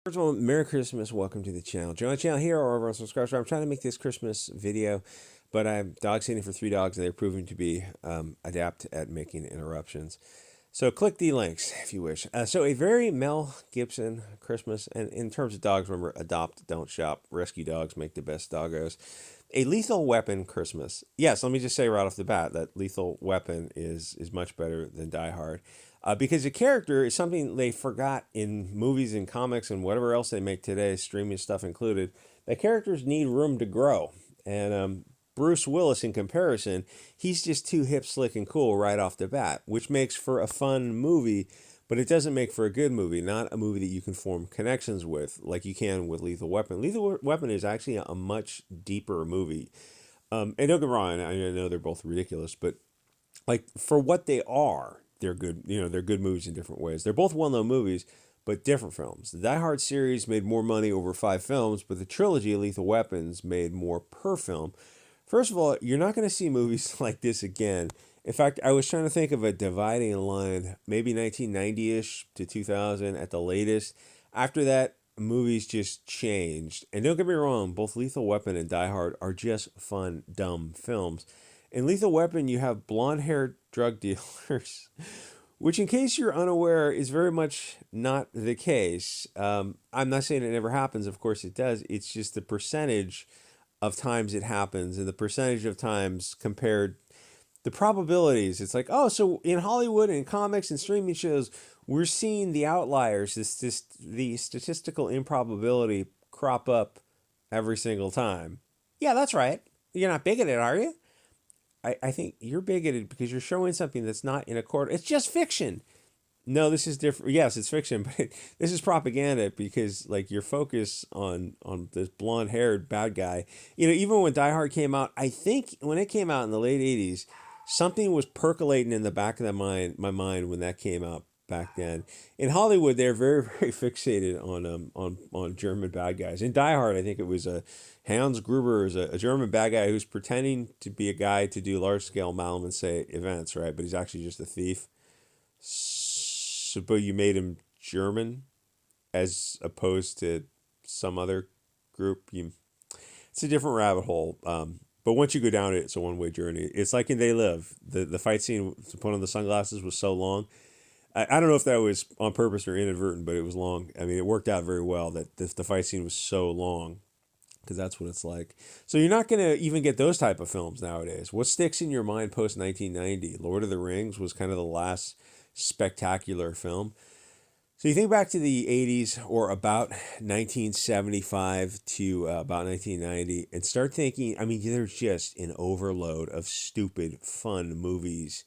First of all, Merry Christmas. Welcome to the channel. Join the channel here or over on subscribe. I'm trying to make this Christmas video, but I'm dog sitting for 3 dogs and they're proving to be adept at making interruptions. So click the links if you wish. So a very Mel Gibson Christmas, and in terms of dogs, remember, adopt, don't shop. Rescue dogs make the best doggos. A Lethal Weapon Christmas. Yes, let me just say right off the bat that Lethal Weapon is much better than Die Hard. Because the character is something they forgot in movies and comics and whatever else they make today, streaming stuff included. That characters need room to grow. And Bruce Willis, in comparison, he's just too hip, slick, and cool right off the bat, which makes for a fun movie, but it doesn't make for a good movie, not a movie that you can form connections with like you can with Lethal Weapon. Lethal Weapon is actually a much deeper movie. And don't get me wrong, I know they're both ridiculous, but like for what they are, they're good. You know, they're good movies in different ways. They're both well-known movies, but different films. The Die Hard series made more money over 5 films, but the trilogy of Lethal Weapons made more per film. First of all, you're not going to see movies like this again. In fact, I was trying to think of a dividing line, maybe 1990-ish to 2000 at the latest. After that, movies just changed. And don't get me wrong, both Lethal Weapon and Die Hard are just fun, dumb films. In Lethal Weapon, you have blonde-haired drug dealers, which, in case you're unaware, is very much not the case. I'm not saying it never happens. Of course it does. It's just the percentage of times it happens and the percentage of times compared the probabilities. It's like, oh, so in Hollywood and comics and streaming shows, we're seeing the outliers, the statistical improbability crop up every single time. Yeah, that's right. You're not bigoted, are you? I think you're bigoted because you're showing something that's not in accord. It's just fiction. No, this is different. Yes, it's fiction, but this is propaganda because like your focus on this blonde haired bad guy. You know, even when Die Hard came out, I think when it came out in the late '80s, something was percolating in the back of my mind when that came out back then. In Hollywood, they're very very fixated on German bad guys. In Die Hard, I think it was Hans Gruber is a German bad guy who's pretending to be a guy to do large scale Malamute events, right? But he's actually just a thief. So, but you made him German as opposed to some other group. It's a different rabbit hole. But once you go down it, it's a one way journey. It's like in They Live. The fight scene to put on the sunglasses was so long. I don't know if that was on purpose or inadvertent, but it was long. I mean, it worked out very well that the fight scene was so long because that's what it's like. So you're not going to even get those type of films nowadays. What sticks in your mind post 1990? Lord of the Rings was kind of the last spectacular film. So you think back to the 80s or about 1975 to about 1990 and start thinking, I mean, there's just an overload of stupid, fun movies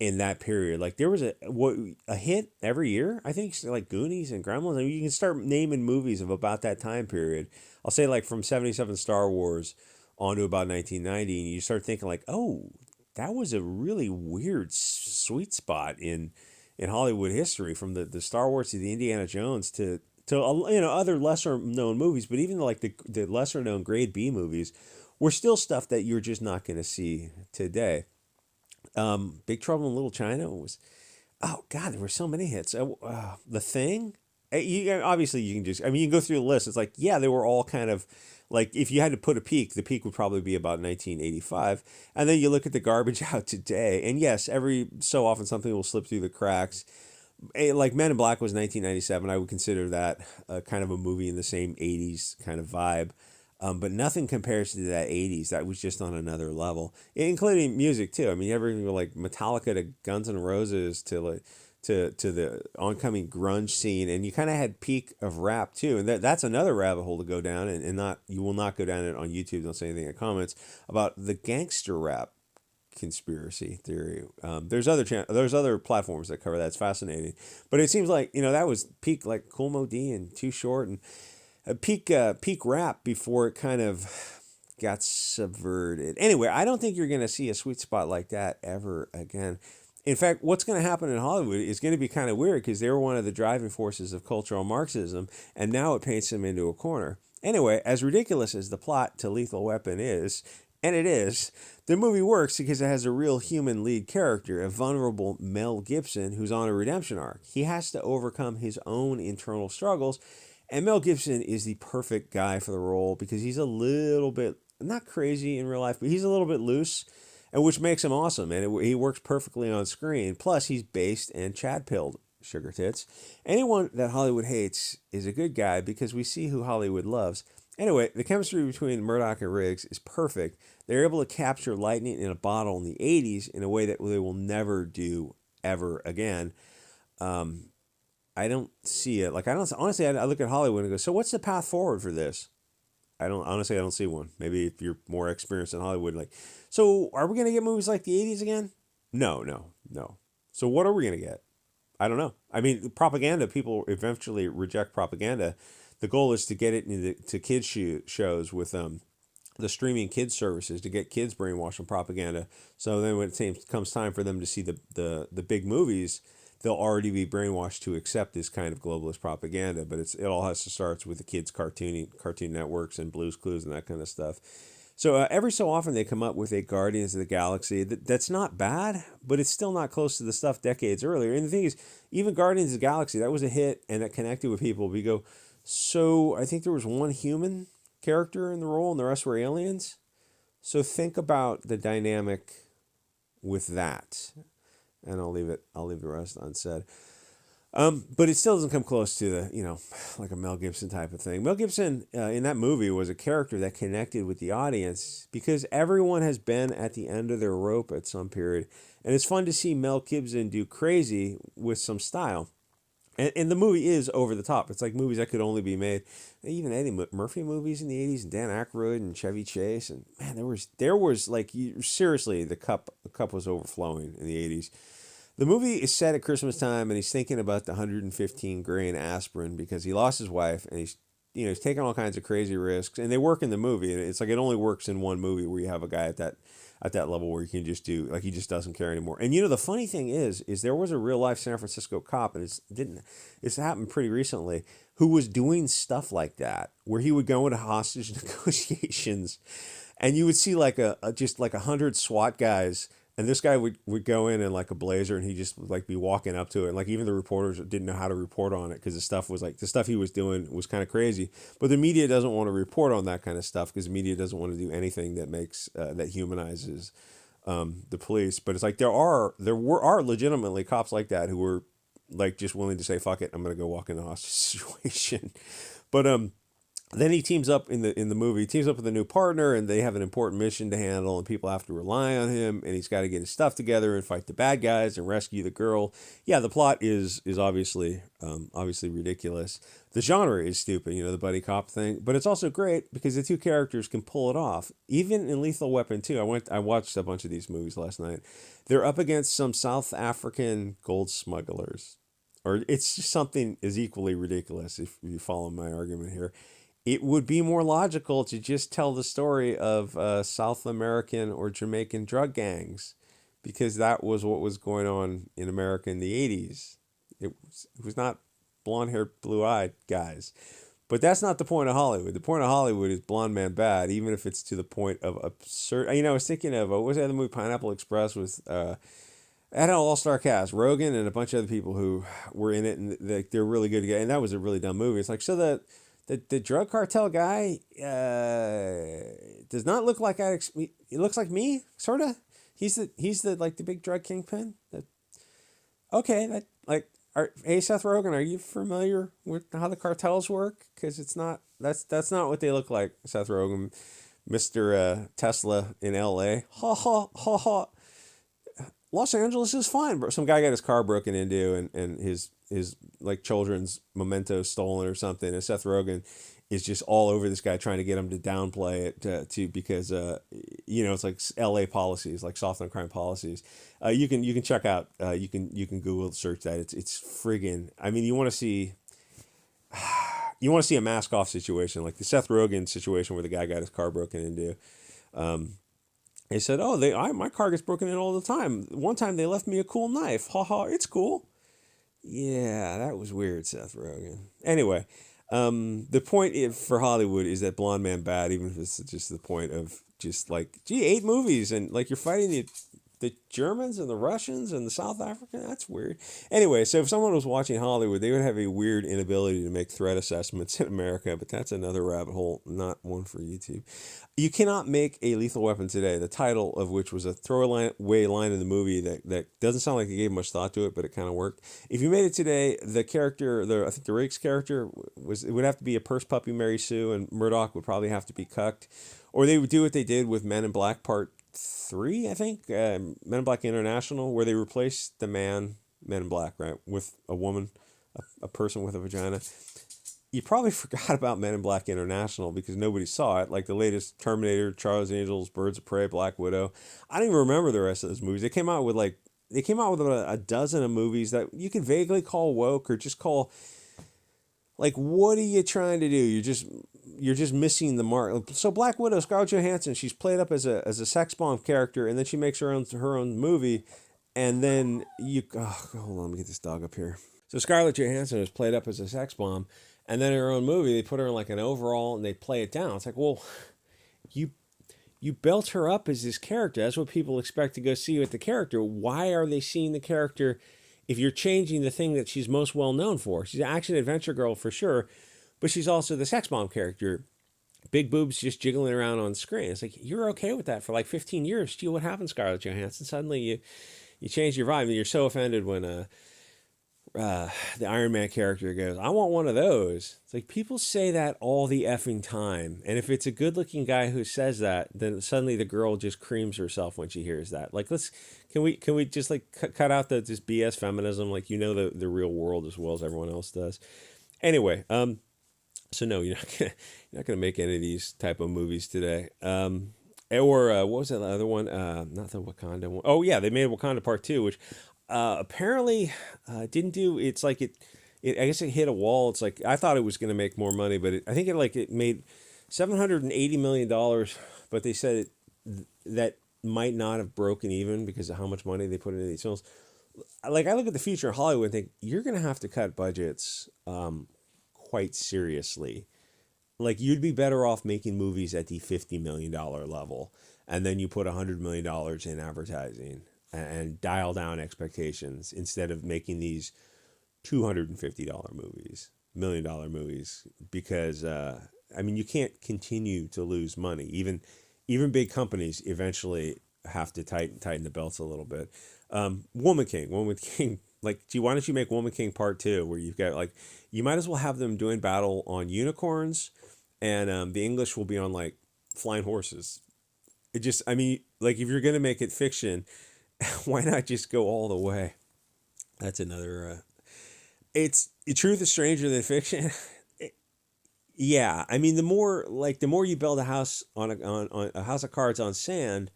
in that period. Like there was a hit every year. I think like Goonies and Gremlins. I mean, you can start naming movies of about that time period. I'll say like from 77 Star Wars on to about 1990, and you start thinking like, oh, that was a really weird sweet spot in Hollywood history, from the Star Wars to the Indiana Jones to other lesser known movies, but even like the lesser known grade B movies were still stuff that you're just not going to see today. Big Trouble in Little China was, oh God, there were so many hits. The Thing, obviously you can just, I mean, you can go through the list. It's like, yeah, they were all kind of like, if you had to put a peak, the peak would probably be about 1985. And then you look at the garbage out today, and yes, every so often something will slip through the cracks. Like Men in Black was 1997. I would consider that kind of a movie in the same 80s kind of vibe. But nothing compares to that 80s. That was just on another level, including music too. I mean, everything from like Metallica to Guns N' Roses to like to the oncoming grunge scene, and you kind of had peak of rap too, and that's another rabbit hole to go down, and not, you will not go down it on YouTube. Don't say anything in the comments about the gangster rap conspiracy theory. There's other platforms that cover that. It's fascinating, but it seems like that was peak like Cool Mo D and Too Short and peak rap before it kind of got subverted. Anyway, I don't think you're going to see a sweet spot like that ever again. In fact, what's going to happen in Hollywood is going to be kind of weird because they were one of the driving forces of cultural Marxism, and now it paints them into a corner. Anyway, as ridiculous as the plot to Lethal Weapon is, and it is, the movie works because it has a real human lead character, a vulnerable Mel Gibson who's on a redemption arc. He has to overcome his own internal struggles, And Mel Gibson is the perfect guy for the role because he's a little bit, not crazy in real life, but he's a little bit loose, and which makes him awesome. And he works perfectly on screen. Plus, he's based and Chad pilled, sugar tits. Anyone that Hollywood hates is a good guy because we see who Hollywood loves. Anyway, the chemistry between Murdoch and Riggs is perfect. They're able to capture lightning in a bottle in the 80s in a way that they will never do ever again. I don't see it. Like, I don't, honestly, I look at Hollywood and go, so what's the path forward for this? I don't see one. Maybe if you're more experienced in Hollywood, like, so are we going to get movies like the 80s again? No. So what are we going to get? I don't know. I mean, propaganda, people eventually reject propaganda. The goal is to get it into kids shows with the streaming kids services to get kids brainwashed on propaganda. So then when it comes time for them to see the big movies, they'll already be brainwashed to accept this kind of globalist propaganda. But it all has to start with the kids' cartoon networks and Blue's Clues and that kind of stuff. So every so often they come up with a Guardians of the Galaxy that's not bad, but it's still not close to the stuff decades earlier. And the thing is, even Guardians of the Galaxy, that was a hit and that connected with people. We go, so I think there was one human character in the role and the rest were aliens. So think about the dynamic with that. And I'll leave the rest unsaid. But it still doesn't come close to the, like a Mel Gibson type of thing. Mel Gibson in that movie was a character that connected with the audience because everyone has been at the end of their rope at some period. And it's fun to see Mel Gibson do crazy with some style. And the movie is over the top. It's like movies that could only be made. Even Eddie Murphy movies in the 80s, and Dan Aykroyd and Chevy Chase. And man, there was like, seriously, the cup was overflowing in the 80s. The movie is set at Christmas time, and he's thinking about the 115 grain aspirin because he lost his wife, and he's taking all kinds of crazy risks. And they work in the movie, and it's like it only works in one movie where you have a guy at that level where you can just do, like, he just doesn't care anymore. And the funny thing is there was a real life San Francisco cop, and it's happened pretty recently, who was doing stuff like that, where he would go into hostage negotiations, and you would see like just like 100 SWAT guys. And this guy would go in like a blazer, and he'd just like be walking up to it. And like even the reporters didn't know how to report on it because the stuff he was doing was kind of crazy. But the media doesn't want to report on that kind of stuff because the media doesn't want to do anything that makes that humanizes the police. But it's like there are legitimately cops like that who were like just willing to say, "Fuck it, I'm gonna go walk in the hostage situation." But then he teams up in the movie. He teams up with a new partner, and they have an important mission to handle, and people have to rely on him. And he's got to get his stuff together and fight the bad guys and rescue the girl. Yeah, the plot is obviously ridiculous. The genre is stupid, the buddy cop thing. But it's also great because the two characters can pull it off. Even in Lethal Weapon 2, I watched a bunch of these movies last night. They're up against some South African gold smugglers, or it's just something is equally ridiculous if you follow my argument here. It would be more logical to just tell the story of South American or Jamaican drug gangs because that was what was going on in America in the 80s. It was not blonde-haired, blue-eyed guys. But that's not the point of Hollywood. The point of Hollywood is blonde man bad, even if it's to the point of absurd. I was thinking of, what was that other movie, Pineapple Express, with... I had an all-star cast, Rogan and a bunch of other people who were in it, and they're really good together. And that was a really dumb movie. It's like, so the drug cartel guy does not look like he looks like me, sort of. He's the like the big drug kingpin. Hey Seth Rogen, are you familiar with how the cartels work? Because that's not what they look like. Seth Rogen, Mr. Tesla in L.A. Ha ha ha ha. Los Angeles is fine, bro. Some guy got his car broken into and his like children's mementos stolen or something. And Seth Rogen is just all over this guy trying to get him to downplay it because it's like LA policies, like soft on crime policies. You can check out you can Google search that. It's friggin'. I mean, you want to see a mask off situation like the Seth Rogen situation where the guy got his car broken into. They said, my car gets broken in all the time. One time they left me a cool knife. Ha ha, it's cool. Yeah, that was weird, Seth Rogen. Anyway, the point for Hollywood is that blonde man bad, even if it's just the point of just like, 8 movies and like you're fighting the Germans and the Russians and the South Africans. That's weird. Anyway, so if someone was watching Hollywood, they would have a weird inability to make threat assessments in America, but that's another rabbit hole, not one for YouTube. You cannot make a Lethal Weapon today, the title of which was a throwaway line in the movie that doesn't sound like they gave much thought to it, but it kind of worked. If you made it today, the character, I think the Riggs character, it would have to be a purse puppy Mary Sue, and Murdoch would probably have to be cucked. Or they would do what they did with Men in Black Part 3, I think, Men in Black International, where they replaced the Men in Black, right, with a woman, a person with a vagina. You probably forgot about Men in Black International because nobody saw it, like the latest Terminator, Charlie's Angels, Birds of Prey, Black Widow. I don't even remember the rest of those movies. They came out with about a dozen of movies that you could vaguely call woke or just call, like, what are you trying to do? You're just missing the mark. So Black Widow, Scarlett Johansson, she's played up as a sex bomb character, and then she makes her own movie, and then hold on, let me get this dog up here. So Scarlett Johansson is played up as a sex bomb. And then in her own movie, they put her in like an overall and they play it down. It's like, well, you built her up as this character. That's what people expect to go see with the character. Why are they seeing the character if you're changing the thing that she's most well known for? She's an action adventure girl for sure, but she's also the sex bomb character. Big boobs just jiggling around on screen. It's like, you're okay with that for like 15 years. Gee, what happened, Scarlett Johansson? Suddenly you change your vibe. And you're so offended when the Iron Man character goes, I want one of those. It's like, people say that all the effing time. And if it's a good looking guy who says that, then suddenly the girl just creams herself when she hears that. Like, can we just like cut out this BS feminism? Like, the real world as well as everyone else does. Anyway, so no, you're not gonna make any of these type of movies today. Or what was that other one? Not the Wakanda one. Oh yeah, they made Wakanda Part 2, which apparently didn't do. It's like it I guess it hit a wall. It's like, I thought it was going to make more money, but I think it made $780 million, but they said that might not have broken even because of how much money they put into these films. Like, I look at the future of Hollywood and think, you're going to have to cut budgets quite seriously. Like, you'd be better off making movies at the $50 million level, and then you put $100 million in advertising and dial down expectations instead of making these $250 movies, $1 million movies, because you can't continue to lose money. Even big companies eventually have to tighten the belts a little bit. Woman King, like, why don't you make Woman King Part 2, where you've got, like, you might as well have them doing battle on unicorns, and the English will be on, like, flying horses. It just, like, if you're gonna make it fiction, why not just go all the way? That's another. The truth is stranger than fiction. Yeah, the more you build a house on a house of cards on sand,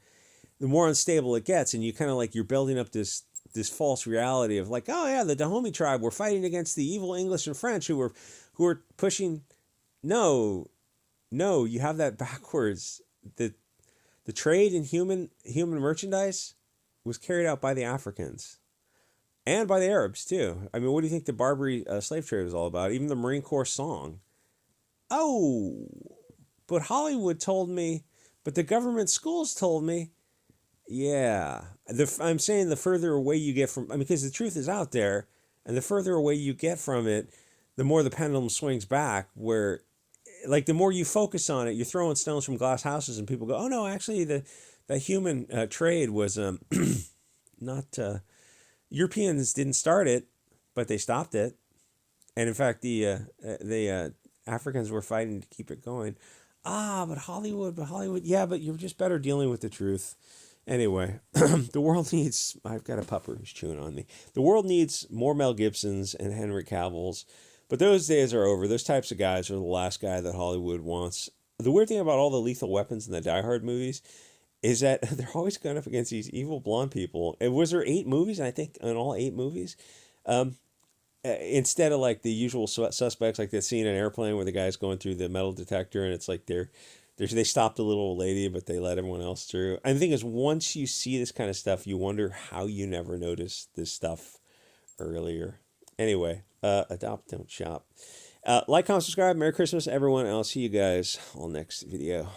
the more unstable it gets, and you kind of like, you're building up this false reality of like, oh yeah, the Dahomey tribe were fighting against the evil English and French who were pushing. No, you have that backwards. The trade in human merchandise was carried out by the Africans and by the Arabs too. What do you think the Barbary slave trade was all about? Even the Marine Corps song. Oh, but Hollywood told me, but the government schools told me. Yeah, I'm saying the further away you get from, because the truth is out there, and the further away you get from it, the more the pendulum swings back, where, like, the more you focus on it, you're throwing stones from glass houses, and people go, oh no, actually the human trade was not, Europeans didn't start it, but they stopped it. And in fact, the Africans were fighting to keep it going. But Hollywood, yeah, but you're just better dealing with the truth. Anyway, the world needs, I've got a pupper who's chewing on me. The world needs more Mel Gibsons and Henry Cavills, but those days are over. Those types of guys are the last guy that Hollywood wants. The weird thing about all the Lethal Weapons and the Die Hard movies is that they're always going up against these evil blonde people. And was there 8 movies? I think in all 8 movies, instead of like the usual suspects, like that scene in Airplane where the guy's going through the metal detector and it's like they stopped the little old lady, but they let everyone else through. And the thing is, once you see this kind of stuff, you wonder how you never noticed this stuff earlier. Anyway, adopt, don't shop. Like, comment, subscribe. Merry Christmas, everyone. I'll see you guys on next video.